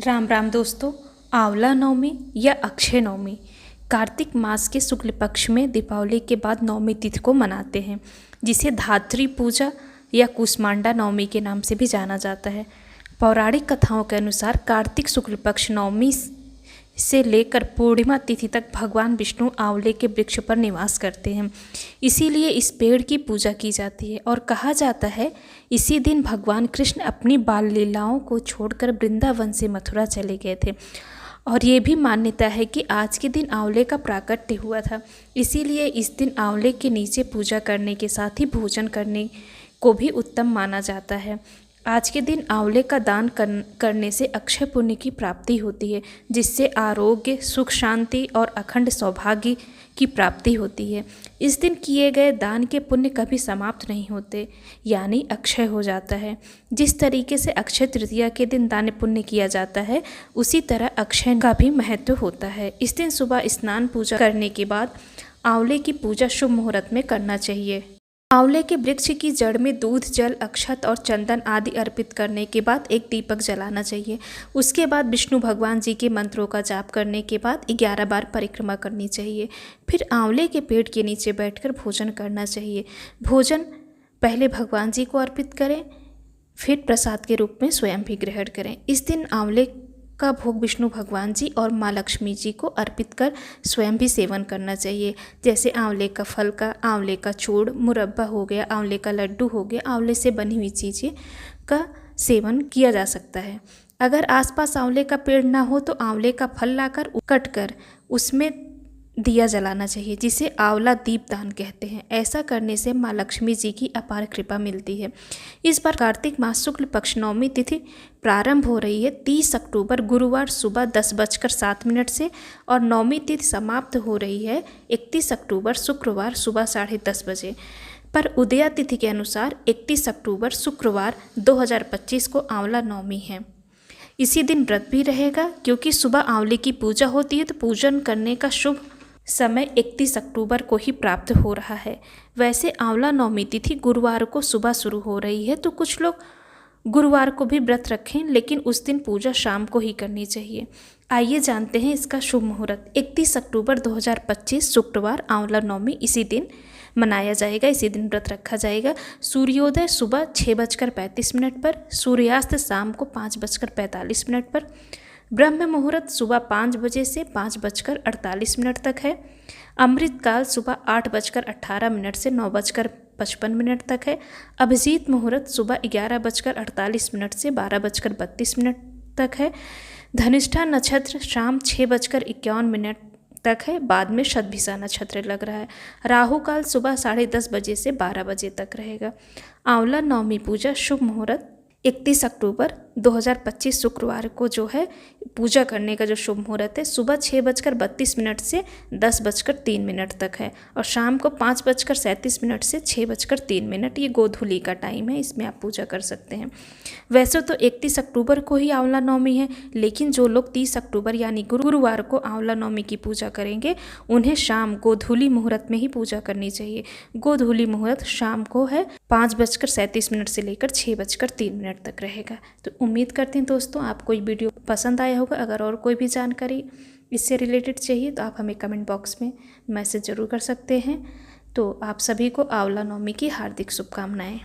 राम राम दोस्तों। आंवला नवमी या अक्षय नवमी कार्तिक मास के शुक्ल पक्ष में दीपावली के बाद नवमी तिथि को मनाते हैं, जिसे धात्री पूजा या कुष्मांडा नवमी के नाम से भी जाना जाता है। पौराणिक कथाओं के अनुसार कार्तिक शुक्ल पक्ष नवमी से लेकर पूर्णिमा तिथि तक भगवान विष्णु आंवले के वृक्ष पर निवास करते हैं, इसीलिए इस पेड़ की पूजा की जाती है। और कहा जाता है इसी दिन भगवान कृष्ण अपनी बाल लीलाओं को छोड़कर वृंदावन से मथुरा चले गए थे। और ये भी मान्यता है कि आज के दिन आंवले का प्राकट्य हुआ था, इसीलिए इस दिन आंवले के नीचे पूजा करने के साथ ही भोजन करने को भी उत्तम माना जाता है। आज के दिन आंवले का दान करने से अक्षय पुण्य की प्राप्ति होती है, जिससे आरोग्य, सुख, शांति और अखंड सौभाग्य की प्राप्ति होती है। इस दिन किए गए दान के पुण्य कभी समाप्त नहीं होते, यानी अक्षय हो जाता है। जिस तरीके से अक्षय तृतीया के दिन दान पुण्य किया जाता है, उसी तरह अक्षय का भी महत्व होता है। इस दिन सुबह स्नान पूजा करने के बाद आंवले की पूजा शुभ मुहूर्त में करना चाहिए। आंवले के वृक्ष की जड़ में दूध, जल, अक्षत और चंदन आदि अर्पित करने के बाद एक दीपक जलाना चाहिए। उसके बाद विष्णु भगवान जी के मंत्रों का जाप करने के बाद 11 बार परिक्रमा करनी चाहिए। फिर आंवले के पेड़ के नीचे बैठकर भोजन करना चाहिए। भोजन पहले भगवान जी को अर्पित करें, फिर प्रसाद के रूप में स्वयं भी ग्रहण करें। इस दिन आंवले का भोग विष्णु भगवान जी और माँ लक्ष्मी जी को अर्पित कर स्वयं भी सेवन करना चाहिए। जैसे आंवले का फल का, आंवले का चूर्ण, मुरब्बा हो गया, आंवले का लड्डू हो गया, आंवले से बनी हुई चीज़ें का सेवन किया जा सकता है। अगर आसपास आंवले का पेड़ ना हो तो आंवले का फल लाकर कट कर उसमें दिया जलाना चाहिए, जिसे आंवला दीपदान कहते हैं। ऐसा करने से माँ लक्ष्मी जी की अपार कृपा मिलती है। इस बार कार्तिक मास शुक्ल पक्ष नवमी तिथि प्रारंभ हो रही है 30 अक्टूबर गुरुवार सुबह 10:07 से, और नवमी तिथि समाप्त हो रही है 31 अक्टूबर शुक्रवार सुबह 10:30 बजे। पर उदया तिथि के अनुसार 31 अक्टूबर शुक्रवार 2025 को आंवला नवमी है। इसी दिन व्रत भी रहेगा, क्योंकि सुबह आंवले की पूजा होती है, तो पूजन करने का शुभ समय 31 अक्टूबर को ही प्राप्त हो रहा है। वैसे आंवला नवमी तिथि गुरुवार को सुबह शुरू हो रही है, तो कुछ लोग गुरुवार को भी व्रत रखें, लेकिन उस दिन पूजा शाम को ही करनी चाहिए। आइए जानते हैं इसका शुभ मुहूर्त। 31 अक्टूबर 2025 शुक्रवार आंवला नवमी इसी दिन मनाया जाएगा, इसी दिन व्रत रखा जाएगा। सूर्योदय सुबह 6:35 पर, सूर्यास्त शाम को 5:45 पर, ब्रह्म मुहूर्त सुबह 5 बजे से 5:48 तक है। अमृत काल सुबह 8:18 से 9:55 तक है। अभिजीत मुहूर्त सुबह 11:48 से 12:32 तक है। धनिष्ठा नक्षत्र शाम 6:51 तक है। बाद में शतभिषा नक्षत्र लग रहा है। राहु काल सुबह 10:30 बजे से 12 बजे तक रहेगा। आंवला नवमी पूजा शुभ मुहूर्त 31 अक्टूबर 2025 शुक्रवार को जो है पूजा करने का जो शुभ मुहूर्त है, सुबह 6:32 से 10:03 तक है, और शाम को 5:37 से 6:03। ये गोधूली का टाइम है, इसमें आप पूजा कर सकते हैं। वैसे तो 31 अक्टूबर को ही आंवला नवमी है, लेकिन जो लोग 30 अक्टूबर यानी गुरुवार को आंवला नवमी की पूजा करेंगे, उन्हें शाम गोधूली मुहूर्त में ही पूजा करनी चाहिए। गोधूली मुहूर्त शाम को है 5:37 से लेकर 6:03 तक रहेगा। तो उम्मीद करते हैं दोस्तों आपको ये वीडियो पसंद आया होगा। अगर और कोई भी जानकारी इससे रिलेटेड चाहिए तो आप हमें कमेंट बॉक्स में मैसेज ज़रूर कर सकते हैं। तो आप सभी को आंवला नवमी की हार्दिक शुभकामनाएं।